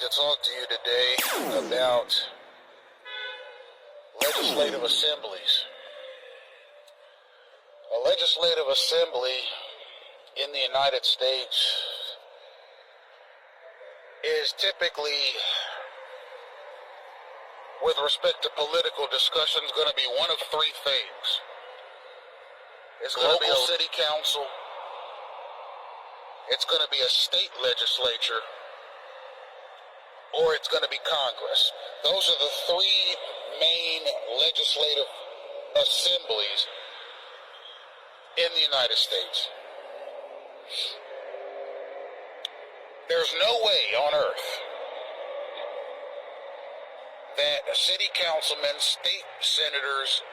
to talk to you today about legislative assemblies. A legislative assembly in the United States is typically, with respect to political discussions, going to be one of three things. It's going to be a city council, it's going to be a state legislature, or it's going to be Congress. Those are the three main legislative assemblies in the United States. There's no way on earth that city councilmen, state senators,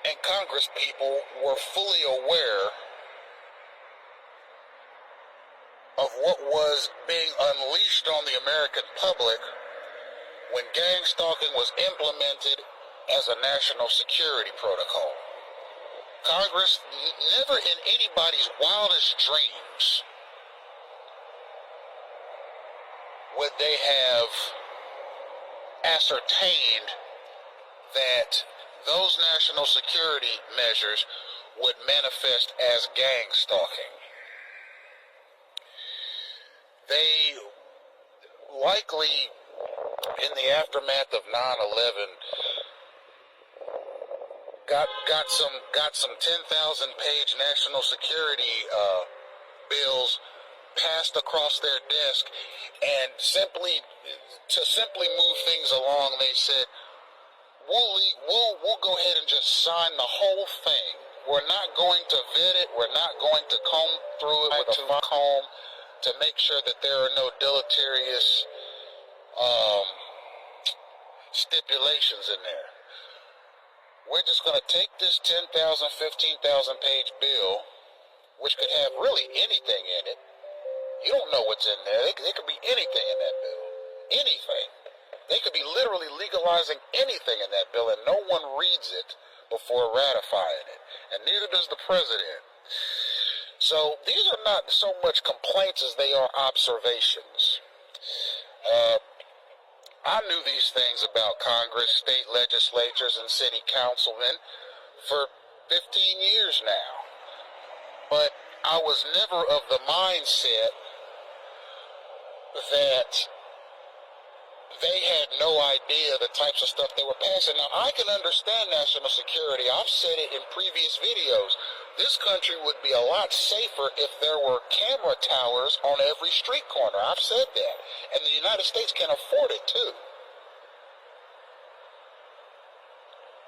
and Congress people were fully aware of what was being unleashed on the American public when Gangstalking was implemented as a national security protocol. Congress, never in anybody's wildest dreams would they have ascertained that those national security measures would manifest as gang stalking. They likely, in the aftermath of 9/11, got some 10,000-page national security bills passed across their desk, and to simply move things along, they said, we'll go ahead and just sign the whole thing. We're not going to vet it. We're not going to comb through it with a fine comb to make sure that there are no deleterious stipulations in there. We're just going to take this 10,000, 15,000 page bill, which could have really anything in it. You don't know what's in there. It could be anything in that bill. Anything. They could be literally legalizing anything in that bill, and no one reads it before ratifying it. And neither does the president. So these are not so much complaints as they are observations. I knew these things about Congress, state legislatures, and city councilmen for 15 years now. But I was never of the mindset that they had no idea the types of stuff they were passing. Now, I can understand national security. I've said it in previous videos. This country would be a lot safer if there were camera towers on every street corner. I've said that. And the United States can afford it, too.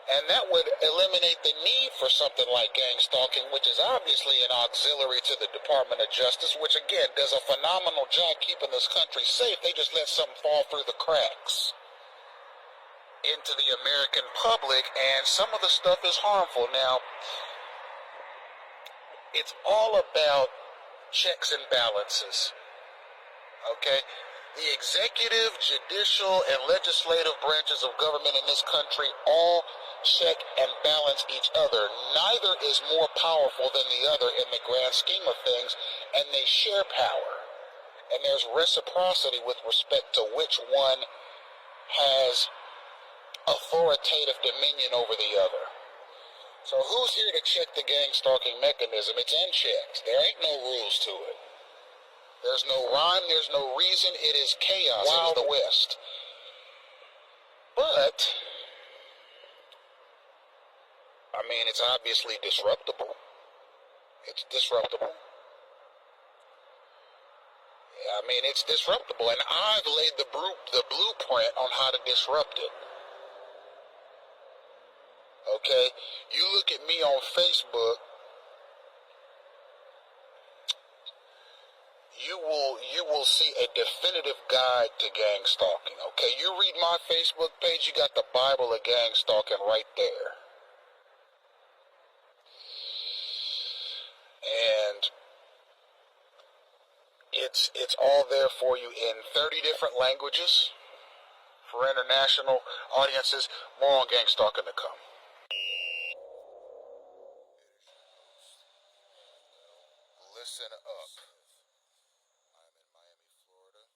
And that would eliminate the need for something like gang stalking, which is obviously an auxiliary to the Department of Justice, which, again, does a phenomenal job keeping this country safe. They just let something fall through the cracks into the American public, and some of the stuff is harmful. Now, it's all about checks and balances, okay? The executive, judicial, and legislative branches of government in this country all check and balance each other. Neither is more powerful than the other in the grand scheme of things, and they share power. And there's reciprocity with respect to which one has authoritative dominion over the other. So who's here to check the gang stalking mechanism? It's unchecked. There ain't no rules to it. There's no rhyme, there's no reason. It is chaos. Wow. It is the West. But I mean, it's obviously disruptible. It's disruptible. I mean, it's disruptible, and I've laid the blueprint on how to disrupt it. Okay? You look at me on Facebook, you will see a definitive guide to gang stalking. Okay? You read my Facebook page, you got the Bible of gang stalking right there. And it's all there for you in 30 different languages for international audiences. More on gang stalking to come. Listen up. I'm in Miami, Florida.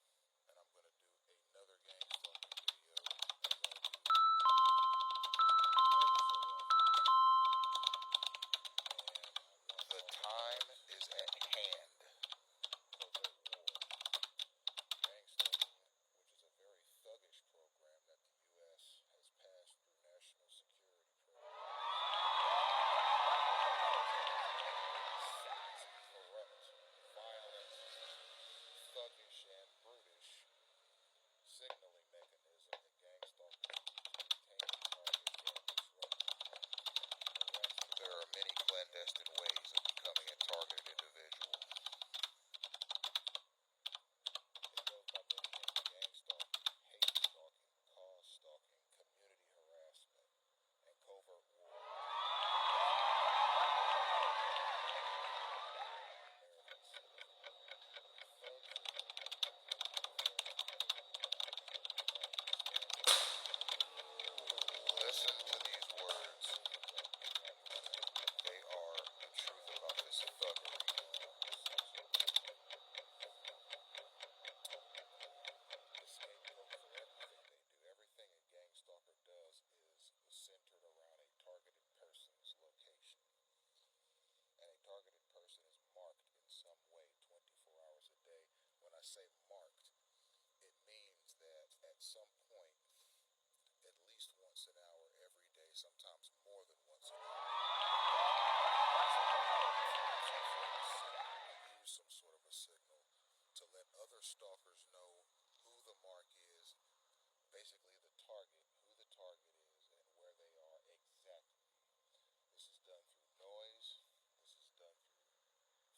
clandestine ways of becoming a targeted individual. It goes by many names: gangstalking, hate stalking, cause stalking, community harassment, and covert war. Listen to these words. They are the truth about this thuggery. The scapegoat for everything they do. Everything a gang stalker does is centered around a targeted person's location. And a targeted person is marked in some way 24 hours a day. When I say marked, it means that at some point, at least once an hour every day, sometimes more than once an hour, use some sort of a signal to let other stalkers know who the mark is, basically the target, who the target is, and where they are exactly. This is done through noise. This is done through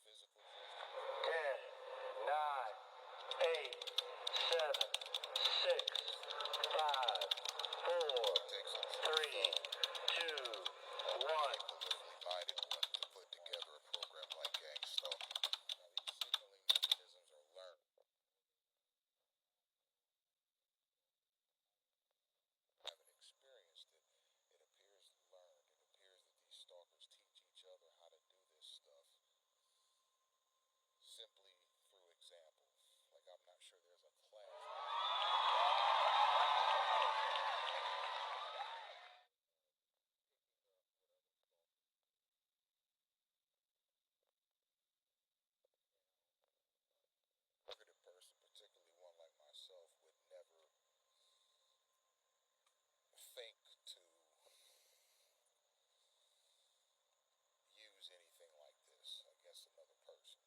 physical gestures. 10, 9, 8, 7, 6, 5, 4, 3, 2, 1. Politically minded one to put together a program like Gangstalking. Now, these signaling mechanisms are learned. Haven't experienced it. It appears learned. It appears that these stalkers teach each other how to do this stuff simply through example. Like, I'm not sure there's a class. Targeted person, particularly one like myself, would never think to use anything like this against another person.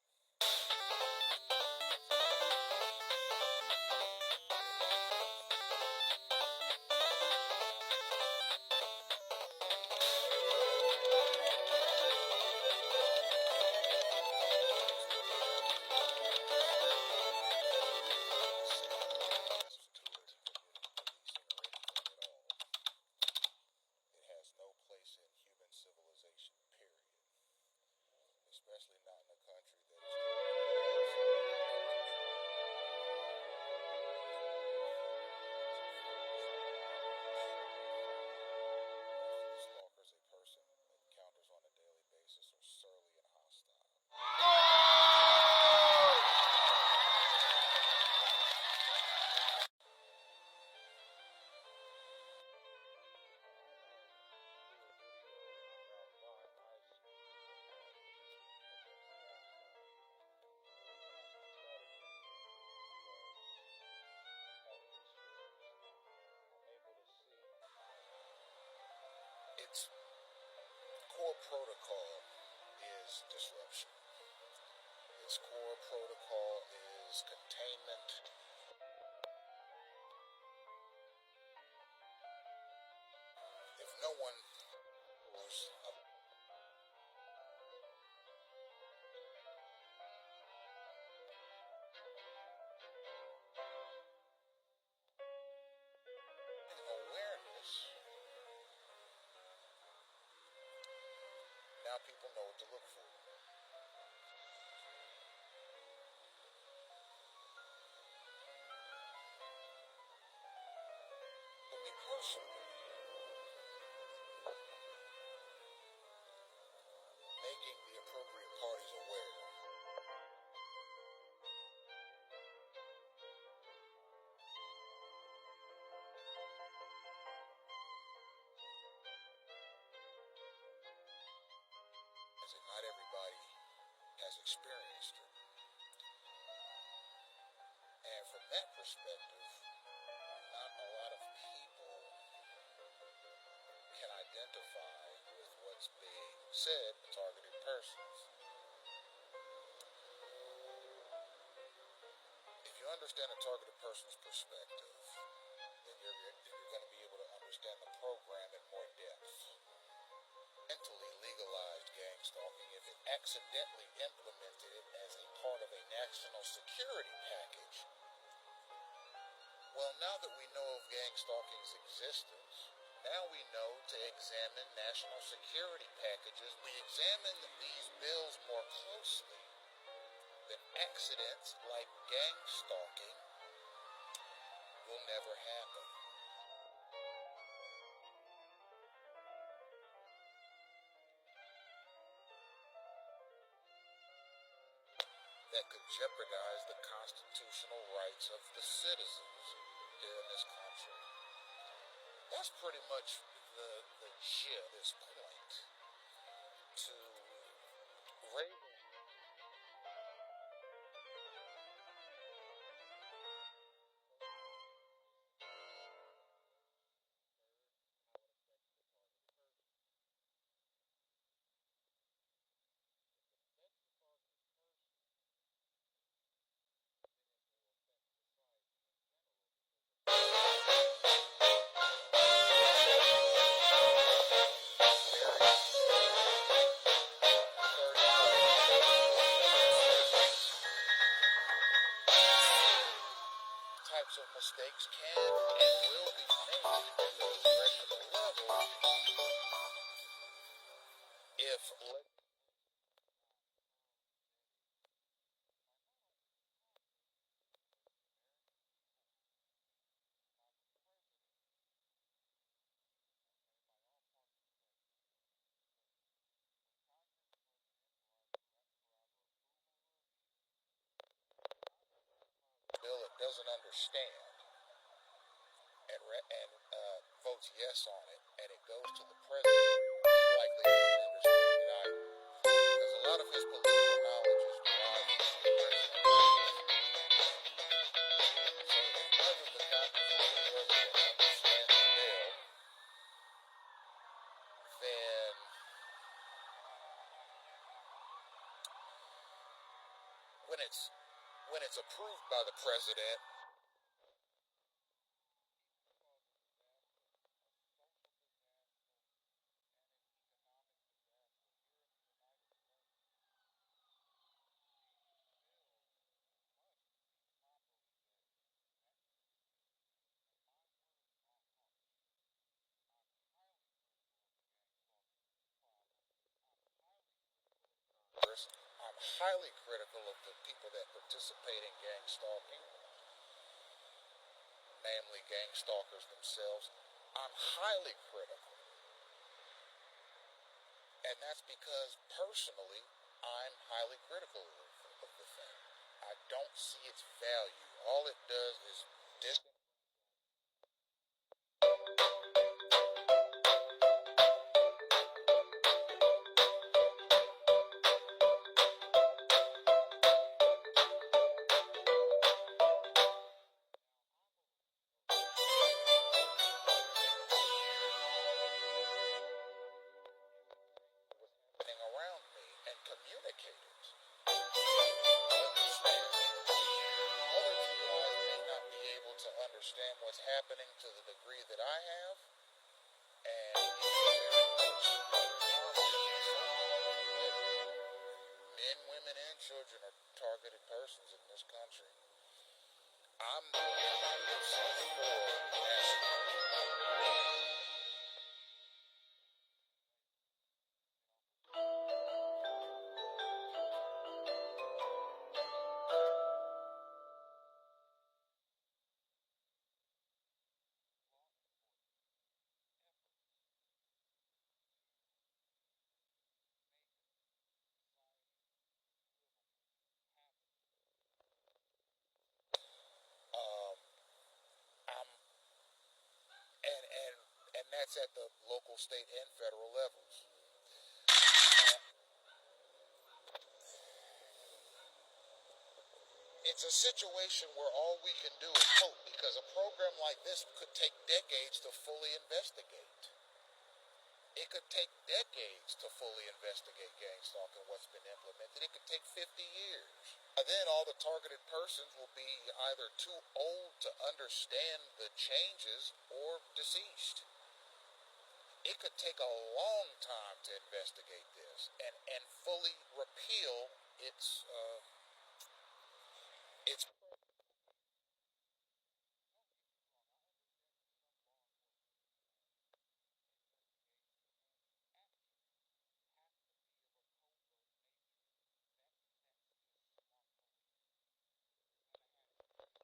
In human civilization, period. Especially not in a country that is stalkers a person encounters on a daily basis are surly and hostile. Its core protocol is disruption. Its core protocol is containment. If no one was awareness, now people know what to look for. For me personally, making the appropriate parties aware is that not everybody has experienced it. And from that perspective, not a lot of people can identify with what's being said to targeted persons. If you understand a targeted person's perspective, then you're going to be able to understand the program in more depth. Mentally legalized gangstalking. accidentally implemented it as a part of a national security package. Well, now that we know of gangstalking's existence, now we know to examine national security packages. We examine these bills more closely, then accidents like gangstalking will never happen. That could jeopardize the constitutional rights of the citizens here in this country. That's pretty much the gist at this point. To raise types of mistakes can and will be made at the congressional level if bill it doesn't understand and votes yes on it, and it goes to the president, he likely doesn't understand it either, because a lot of his political knowledge is derived from congressional records. So if none of the congressmen or president understand the bill, then when it's approved by the president, I'm highly critical of the people that participate in gang stalking, namely gang stalkers themselves. I'm highly critical. And that's because, personally, I'm highly critical of the thing. I don't see its value. All it does is happening around me, and communicators understand. Others who may not be able to understand what's happening to the degree that I have, and men, women, and children are targeted persons in this country. I'm for I'm and that's at the local, state, and federal levels. It's a situation where all we can do is hope, because a program like this could take decades to fully investigate. It could take decades to fully investigate gang stalking, what's been implemented. It could take 50 years. Then all the targeted persons will be either too old to understand the changes or deceased. it could take a long time to investigate this and fully repeal its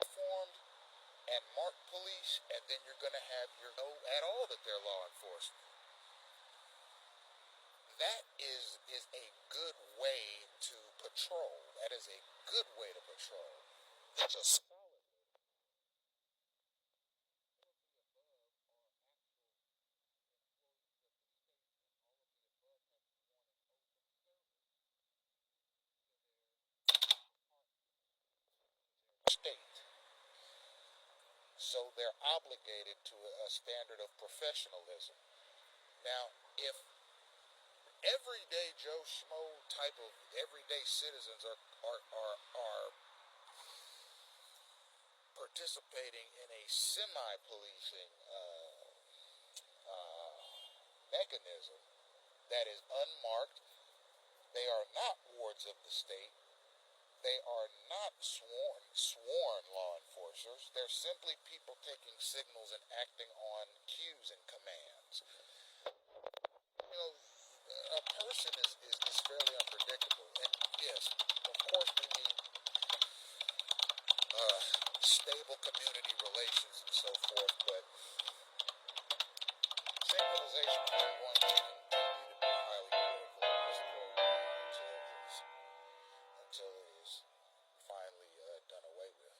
formed and marked police, and then you're going to have your know at all that they're law enforcement. That is a good way to patrol. That is a good way to patrol. It's a solid way to state. So they're obligated to a standard of professionalism. Now, if everyday Joe Schmo type of everyday citizens are participating in a semi-policing mechanism that is unmarked, they are not wards of the state. They are not sworn law enforcers. They're simply people taking signals and acting on cues and commands. You know, a person is fairly unpredictable. And yes, of course we need stable community relations and so forth, but centralization is going to continue to be highly critical in this program until it is finally done away with.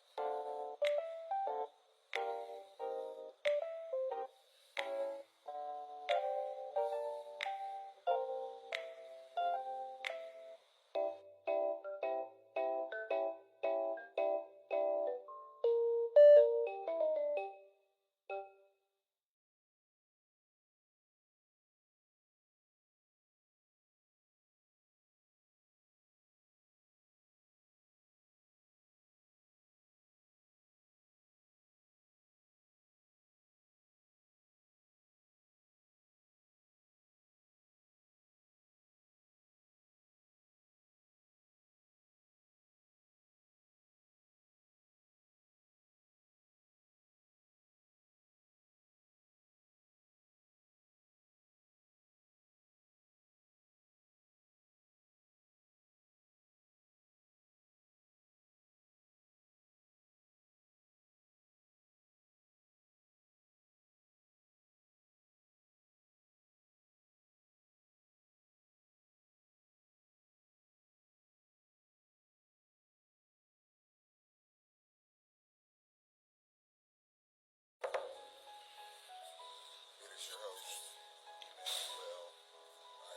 It is your host, Emmanuel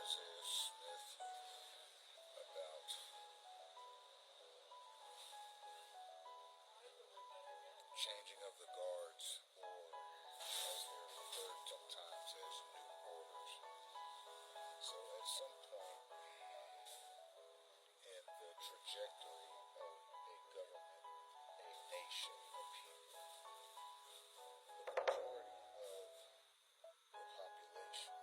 Isaiah Smith, about changing of the guards, or as they're referred sometimes as new orders. So at some point in the trajectory of a government, a nation, a people, the majority of the population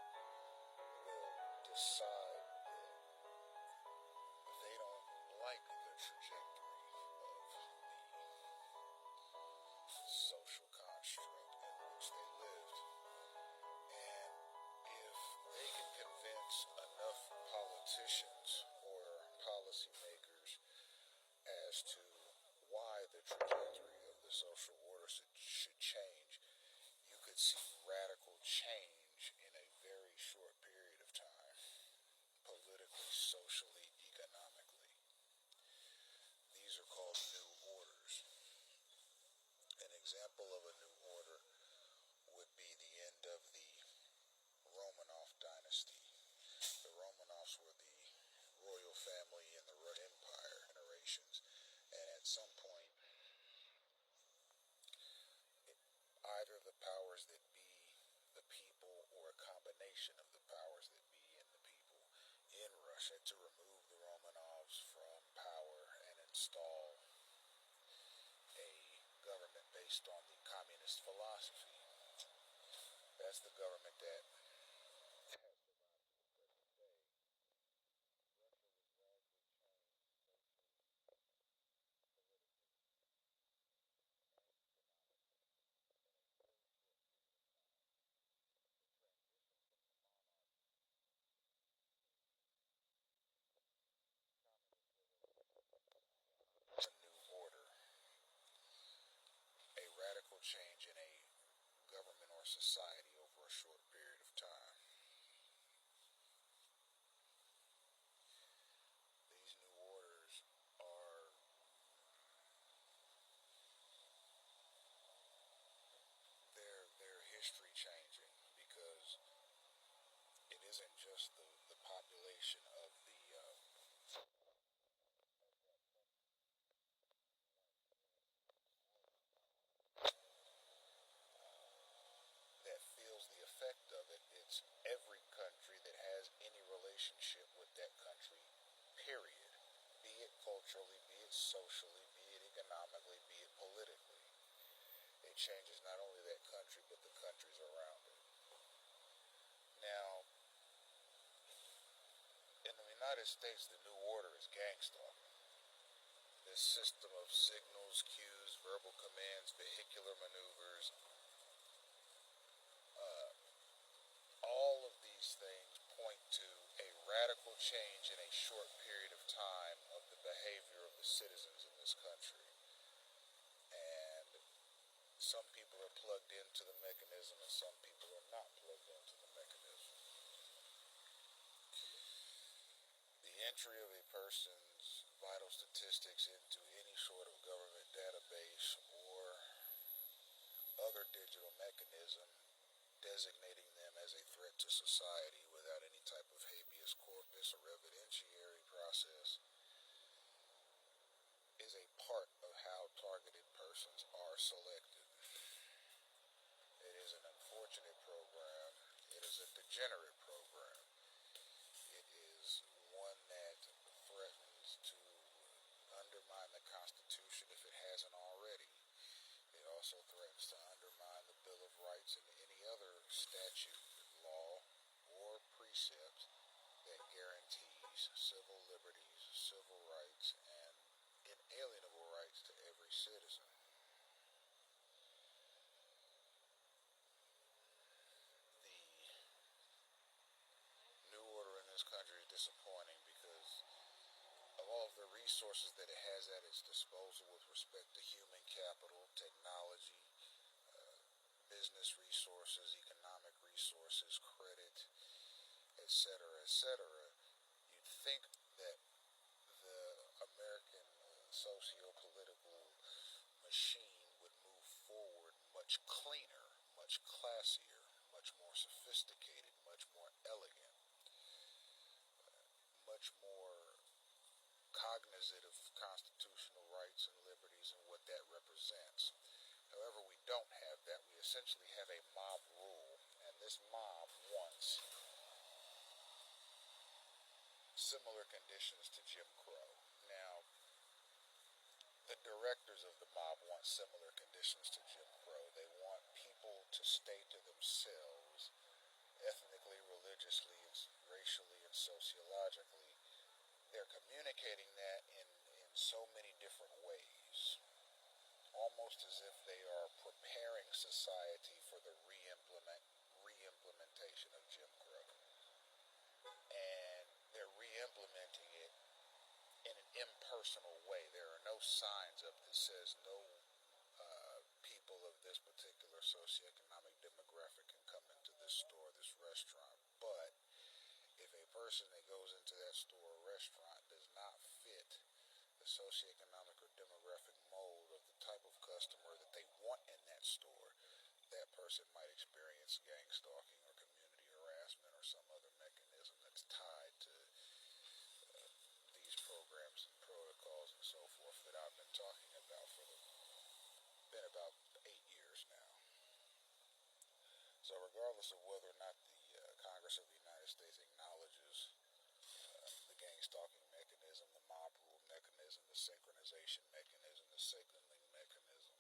will decide that they don't like the trajectory of the social construct in which they lived. And if they can convince enough politicians or policymakers as to why the trajectory of the social order should change, you could see radical change in a very short period of time, politically, socially, economically. These are called new orders. An example of a new order would be the end of the Romanov dynasty. The Romanovs were the royal family in the Russian Empire generations, and at some point, either the powers that be, the people, or a combination of the powers that be and the people in Russia to remove the Romanovs from power and install a government based on the communist philosophy. That's the government that society over a short period of time. These new orders are they're history changing, because it isn't just the population of the that feels the effect of it. It's every country that has any relationship with that country, period. Be it culturally, be it socially, be it economically, be it politically. It changes not only that country, but the countries around it. Now, in the United States, the new order is gangstalking. This system of signals, cues, verbal commands, vehicular maneuvers, all of these things point to a radical change in a short period of time of the behavior of the citizens in this country. And some people are plugged into the mechanism and some people are not plugged into the mechanism. The entry of a person's vital statistics into any sort of government database or other digital mechanism designating them as a threat to society without any type of habeas corpus or evidentiary process is a part of how targeted persons are selected. It is an unfortunate program. It is a degenerate program. It is one that threatens to undermine the Constitution if it hasn't already. It also threatens to undermine the Bill of Rights and any other statute, law, or precept that guarantees civil liberties, civil rights, and inalienable rights to every citizen. The new order in this country is disappointing because of all of the resources that it has at its disposal with respect to human capital, technology, business resources, economic resources, credit, etc., you'd think that the American socio-political machine would move forward much cleaner, much classier, much more sophisticated, much more elegant, much more cognizant of constitutional rights and liberties and what that represents. However, we don't have that. We essentially have a mob rule, and this mob wants similar conditions to Jim Crow. Now, the directors of the mob want similar conditions to Jim Crow. They want people to stay to themselves, ethnically, religiously, racially, and sociologically. They're communicating that in so many different ways, almost as if they are preparing society for the re-implementation of Jim Crow. And they're re-implementing it in an impersonal way. There are no signs up that says no people of this particular socioeconomic demographic can come into this store, this restaurant. But if a person that goes into that store or restaurant does not fit the socioeconomic or demographic mold of the type of customer that they want in that store, that person might experience gangstalking or community harassment or some other mechanism that's tied to these programs and protocols and so forth that I've been talking about for been about 8 years now. So regardless of whether or not the Congress of the United States acknowledges the gangstalking mechanism, the mob rule mechanism, the synchronization mechanism, the signaling mechanism,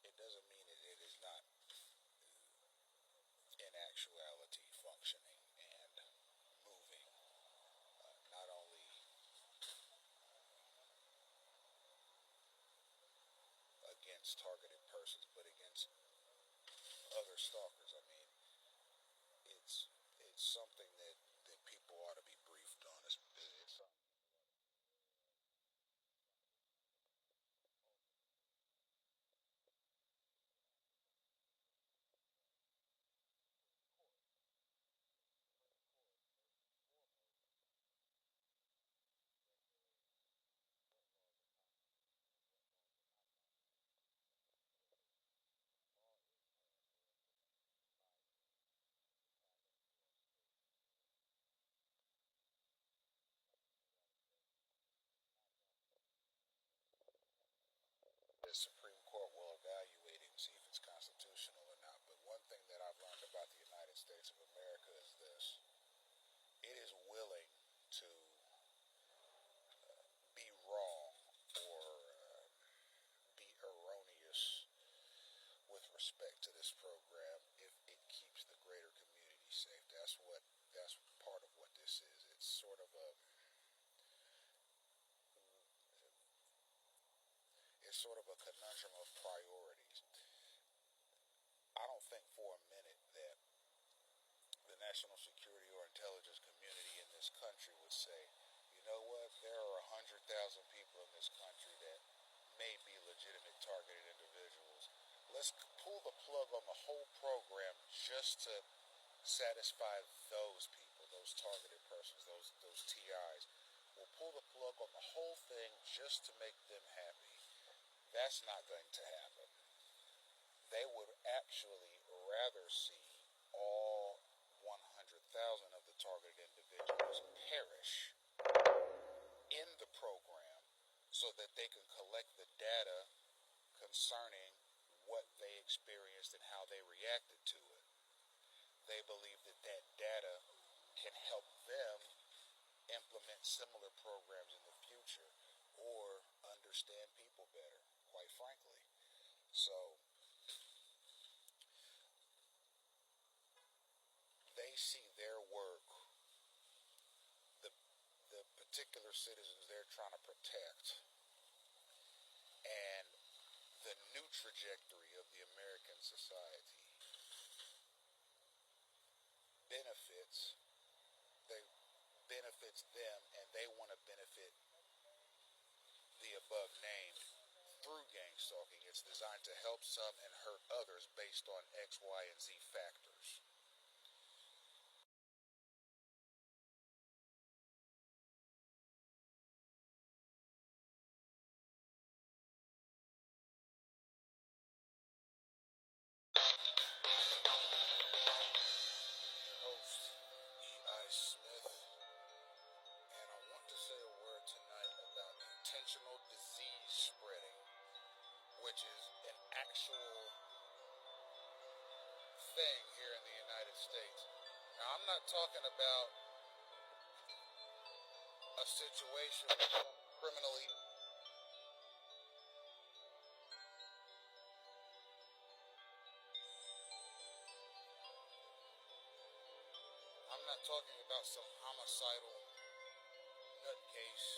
it doesn't mean that it is not in actuality functioning and moving, not only against targeted persons, but against other stalkers. I mean, it's something that people ought to be briefed on. It's something. the Supreme Court will evaluate it and see if it's constitutional or not. But one thing that I've learned about the United States of America is this: it is willing to be wrong or be erroneous with respect to this program if it keeps the greater community safe. That's part of what this is. It's sort of a conundrum of priorities. I don't think for a minute that the national security or intelligence community in this country would say, you know what, there are 100,000 people in this country that may be legitimate targeted individuals. Let's pull the plug on the whole program just to satisfy those people, those targeted persons, those TIs. We'll pull the plug on the whole thing just to make them happy. That's not going to happen. They would actually rather see all 100,000 of the targeted individuals perish in the program so that they can collect the data concerning what they experienced and how they reacted to it. They believe that data can help them implement similar programs in the future or understand people better, quite frankly. So they see their work, the particular citizens they're trying to protect, and the new trajectory of the American society benefits them, and they want to benefit the above named through gangstalking. It's designed to help some and hurt others based on X, Y, and Z factors. Host E.I. Smith, and I want to say a word tonight about intentional disease spreading, which is an actual thing here in the United States. Now, I'm not talking about a situation where some criminally I'm not talking about some homicidal nutcase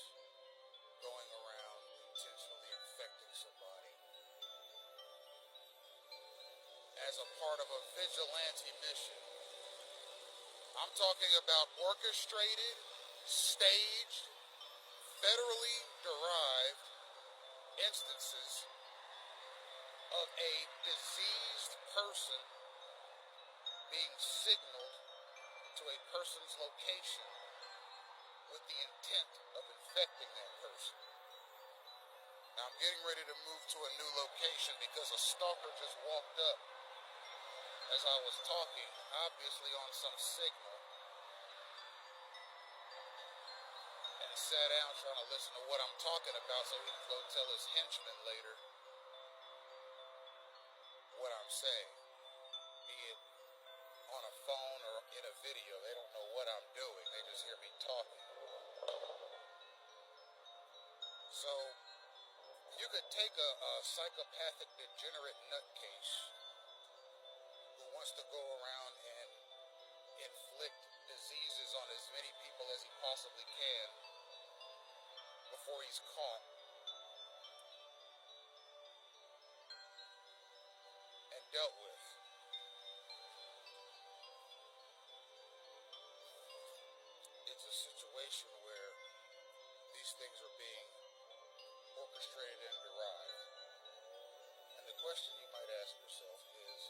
going around intentionally infecting somebody as a part of a vigilante mission. I'm talking about orchestrated, staged, federally derived instances of a diseased person being signaled to a person's location with the intent of infecting that person. Now, I'm getting ready to move to a new location because a stalker just walked up as I was talking, obviously on some signal, and sat down trying to listen to what I'm talking about so he can go tell his henchmen later what I'm saying, be it on a phone or in a video. They don't know what I'm doing. They just hear me talking. So you could take a psychopathic, degenerate nutcase who wants to go around and inflict diseases on as many people as he possibly can before he's caught and dealt with. It's a situation where these things are being orchestrated and derived. And the question you might ask yourself is,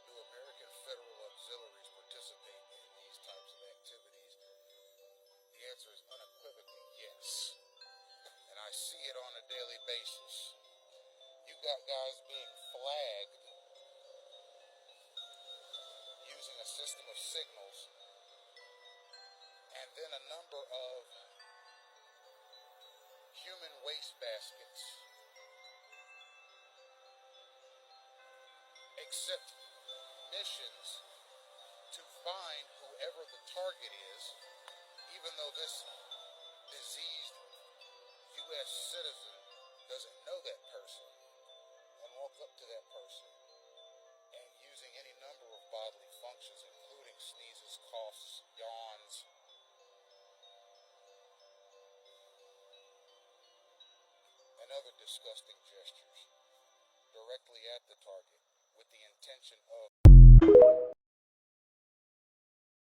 do American federal auxiliaries participate in these types of activities? The answer is unequivocally yes. And I see it on a daily basis. You got guys being flagged using a system of signals, and then a number of human wastebaskets, accept missions to find whoever the target is, even though this diseased U.S. citizen doesn't know that person, and walk up to that person and using any number of bodily functions, including sneezes, coughs, yawns, and other disgusting gestures directly at the target with the